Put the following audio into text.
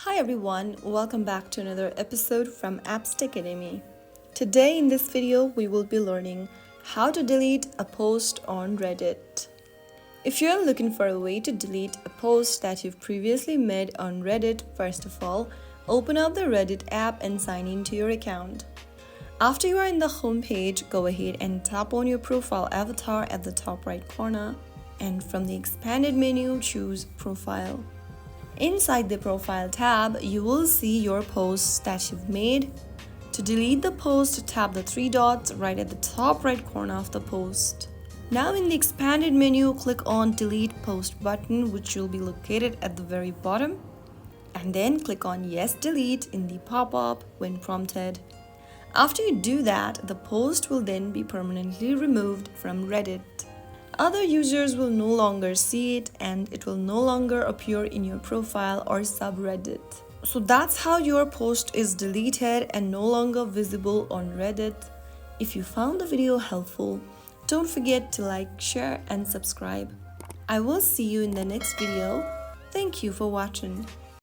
Hi everyone, welcome back to another episode from Apps Academy. Today in this video we will be learning how to delete a post on Reddit. If you're looking for a way to delete a post that you've previously made on Reddit, first of all, open up the Reddit app and sign into your account. After you are in the home page, go ahead and tap on your profile avatar at the top right corner, and from the expanded menu choose Profile. Inside the Profile tab, you will see your posts that you've made. To delete the post, tap the three dots right at the top right corner of the post. Now in the expanded menu, click on Delete Post button, which will be located at the very bottom, and then click on Yes Delete in the pop-up when prompted. After you do that, the post will then be permanently removed from Reddit. Other users will no longer see it and it will no longer appear in your profile or subreddit. So that's how your post is deleted and no longer visible on Reddit. If you found the video helpful, don't forget to like, share and subscribe. I will see you in the next video. Thank you for watching.